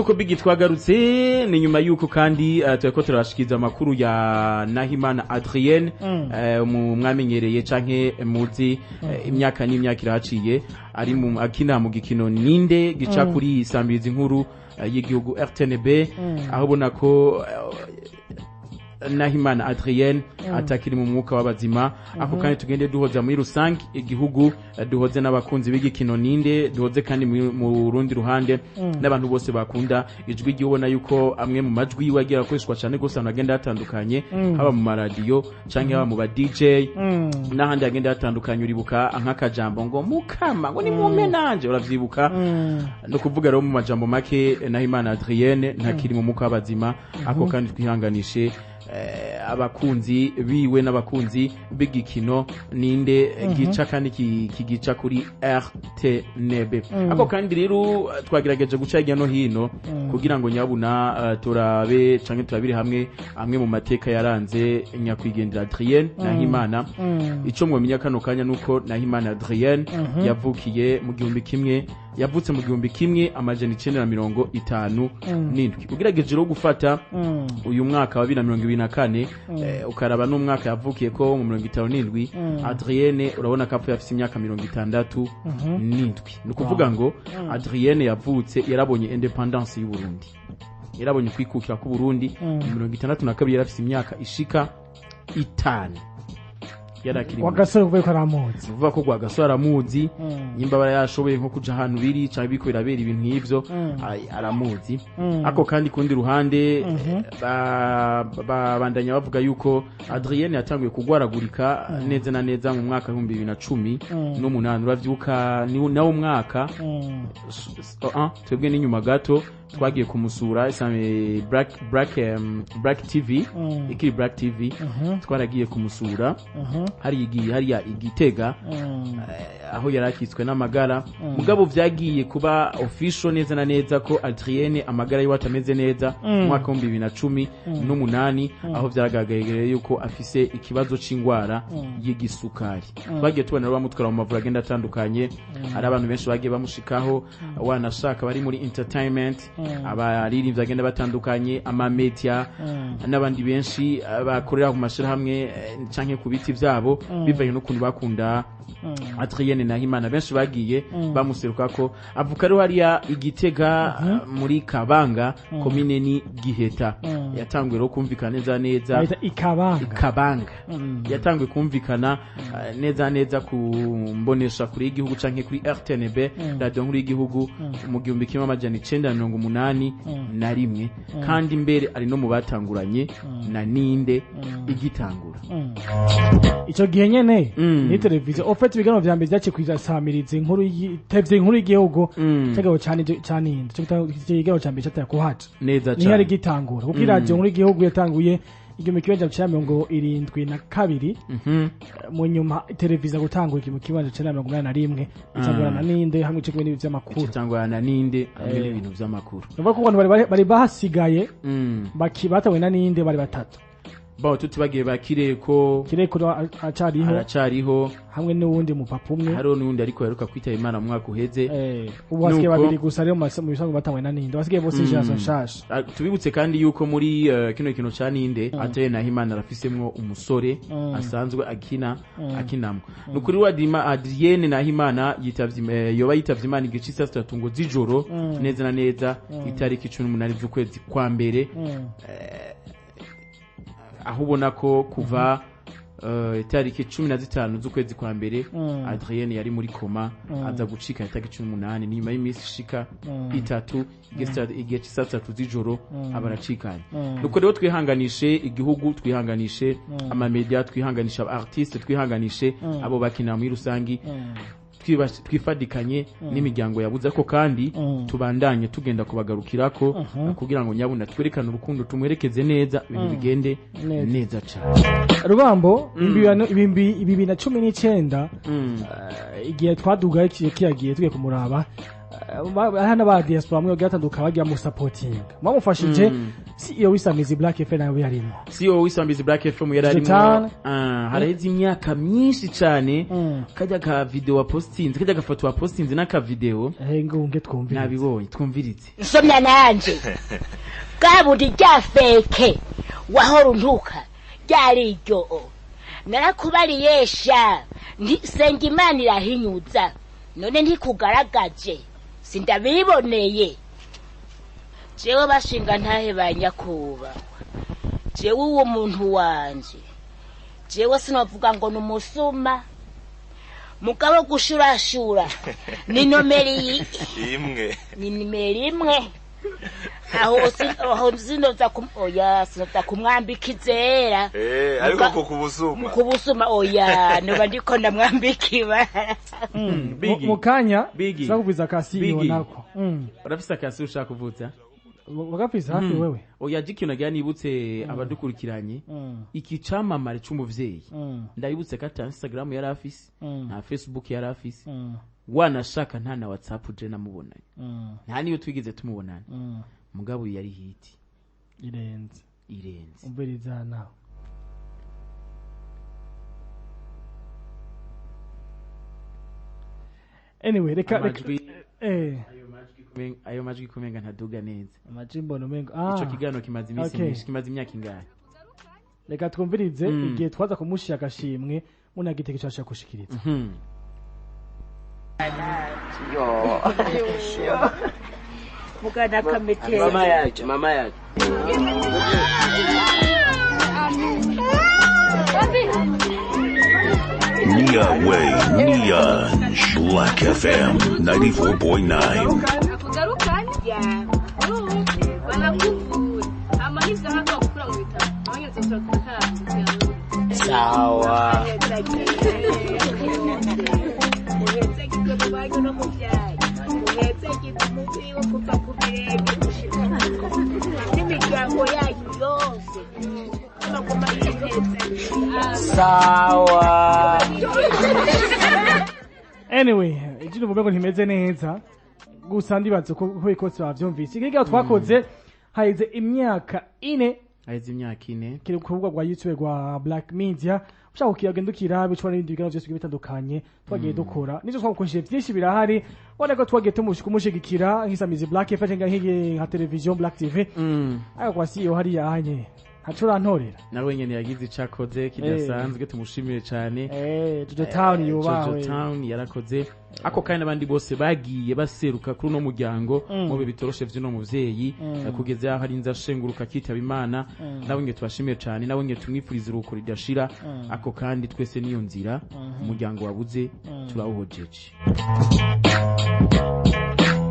uko bigi twagarutse ni nyuma yuko kandi tureko turashikiza amakuru ya Nahimana Adrienne mu mwamenyereye canke muzi imyaka n'imyaka iraciye ari mu akina mu gikino ninde gica kuri Sangiza nkuru y'igihugu RTNB aho bona ko Nahimana Adrienne atakiri mu mwuka wabazima ako kandi tugende duhoza muri rusangi igihugu duhoze n'abakunzi b'igikino ninde duhoze kandi mu rundi ruhande n'abantu bose bakunda ijwi ry'ubona yuko amwe mu majwi wagira akoreshwa cyane gose anagenda hatandukanye haba mu radio canke haba mu ba DJ n'ahandi agenda hatandukanye uribuka nk'akajambo ngo mukama ngo ni mumenanje uravyibuka no kuvuga rero mu majambo make Nahimana Adrienne ntakiri mu mwuka wabazima ako kandi twihanganishe abakunzi biwe n'abakunzi b'igikino ninde gica kandi kigica kuri RTNB ako kandi rero twagerageje guca hirya no hino kugira ngo nyabuna turabe canke turabire hamwe mu mateka yaranze nyakwigendera Adrienne Nahimana ico mwomenya kano kanya nuko Nahimana Adrienne yavukiye mu gihumbi kimwe yavutse mu gihumbi kimwe amajana 957 ugerageje rero gufata uyu mwaka wa 2024 ukaraba n'umwaka yavukiye ko mu 57 Adrienne urabona ko afite imyaka 67 nukuvuga ngo Adrienne yavutse yarabonye independence y'u Burundi yarabonye kwikukira ku Burundi mu 62 yarafite imyaka ishika 5 yarakiri wagasore kuvuga ko aramuzi uvuga ko gwagasore aramuzi nyimba barayashoboye nko kuja ahantu biri cyangwa biko birabera ibintu nk'ivyo aramuzi ako kandi kundi ruhande bandanya bavuga yuko Adrienne yatanguye kugwaragurika neza na neza mu mwaka wa 2010 uravyuka ni nawo mwaka twebwe n'inyuma gato twagiye kumusura isame Black TV ikiri Black TV twaragiye kumusura hariya igitega aho yarakitswe n'amagara mugabo vyagiye kuba official neza na neza ko Adrienne amagara yiwe atameze neza mwaka wa 2018 aho vyaragaragaye yuko afise ikibazo c'ingwara y'igisukari twagiye tubona rwa mutwara mu mavura agenda atandukanye ari abantu benshi bagiye bamushikaho wanashaka bari muri entertainment abariri vyagenda batandukanye ama media n'abandi benshi bakorera ku mashira hamwe canke ku biti vyabo bivaye no kuntu bakunda Adrienne Nahimana benshi bagiye bamuseruka ko avuka rero hariya igitega muri Kabanga komine ni Giheta yatanguye ro kumvikana neza Ikabanga yatanguye kumvikana neza kumbonesha kuri igihugu canke kuri RTNB radio nkuru y'igihugu mu 1981 kandi mbere ari no mu batanguranye na ninde igitangura ico gihe nyene ni televiziyo ofete bigano vya mbere byace kwizasamiriza inkuru y'itevye inkuru y'igihugu cyagabo cyane indi cyo gigano cyambere cyataya kuhaca neza cyane ni hari gitangura kuko radio nkuru y'igihugu yatanguye igihumbi kibaje cya 72 mu nyuma televiziyo gutangura igihumbi kibaje cya 81 itangurana ninde hamwe cyo n'ibintu by'amakuru itangurana ninde hamwe n'ibintu by'amakuru nuko abantu bari bahasigaye bakibatawe na ninde bari batatu bawo tutibagiye bakireko aracariho hamwe n'uwundi mupapa umwe haro n'uwundi ariko yaruka kwita Imana mu mwaka uheze ubu basigaye babiri gusa rero mu bisango batangwe na ninde basigaye bose jason nshasha tubibutse kandi yuko muri kino ca ninde Adrienne Nahimana arafisemwo umusore asanzwe akinamwe nukuri wadima Adrienne Nahimana yoba yitavye Imana igice saa 3 ngo zijoro neza na neza itariki 18 z'ukwezi kwa mbere aho ubona ko kuva itariki 15 z'ukwezi kwa mbere Adrienne yari muri koma aza gucika itariki 18 nyuma y'imisi shika 3 igihe saa 3 z'ijoro abaracikanye nuko rero twihanganishe igihugu twihanganishe ama media twihanganisha aba artiste twihanganishe abo bakina muri rusangi twifadikanye n'imiryango yabuze ko kandi tubandanye tugenda kubagarukirako kugira ngo nyabuna twerekane urukundo tumuherekeze neza ibintu bigende neza cyane Rubambo 2019 igihe twaduga kiyagiye tugiye kumuraba hana ba diaspora mwe gatandukanye bagiye mu supporting bamufashije CEO w'Isamirizi Black FM nawe yarimo CEO w'Isamirizi Black FM yararimo haraheze imyaka myinshi cyane kajya ka video wa postinze kajya gafoto wa postinze n'aka video ngunge twumvirize nabibonye twumvirize nsomya nanje kabudi rya feke wahora untuka ryari ryo narakubariyesha Sengimana irahinyuza none ntikugaragaje sindabiboneye jewe bashinga ntahe banyakuba jewe uwo muntu wanje jewe sinovuga ngo numusuma mugabo gushurashura ni nomeri imwe aho sinoza kumwambika izera ariko kubusuma oya noba ndiko ndamwambika ibara mukanya sakubiza kasi nako urafisa kasi ushaka kuvuza bagapisa hafi wewe oya jiki unagira nibutse abadukurikiranye iki camamare c'umuvyeyi ndabibutse kata Instagram yari afise na Facebook yari afise wanashaka nta na WhatsApp je namubonanye nta niyo twigeze tumubonana mugabo yari hiti irenze umberiza nawe anyway reka ayo majwi kumenga ntaduga neza amajimbo no mengo ico kigano kimaze imisi myinshi kimaze imyaka ingahe reka twumvirize igihe twaza kumushira agashimwe munagiteke cyashaka kushikiriza mugana kamete mama yaje Nia Way, Nia Black FM 94.9. Sawa. Sawa. Anyway, ijino bumego ntimeze neza. Gusa ndibaze ko ikose bavyumvise. Igihe twakoze haize imyaka 4. Haize imyaka 4. Kiri kuvuga kwa YouTube kwa Black Media. Ushaka kuyagendukira bicwa n'ibindi biganiro byose bitandukanye twagiye dukora. Nizo twakoresheje byinshi birahari. Wone ko twagiye kumushigikira nk'Isamizi Black FM nka television Black TV. Ayo kwa CEO hari yahanye. Hacura ntorera nawe nyene yagize icakoze kidasanzwe tumushimire cyane Jojo Town yubawe Jojo Town yarakoze ako kandi abandi bose bagiye baseruka kuri no muryango mu bitoroshe vy'ino muvyeyi kugeza aho ari nza shenguruka kitaba Imana nawe nge tubashimire cyane nawe nge tumwifuriza uruko ridashira ako kandi twese niyo nzira umuryango wabuze turawuhojeje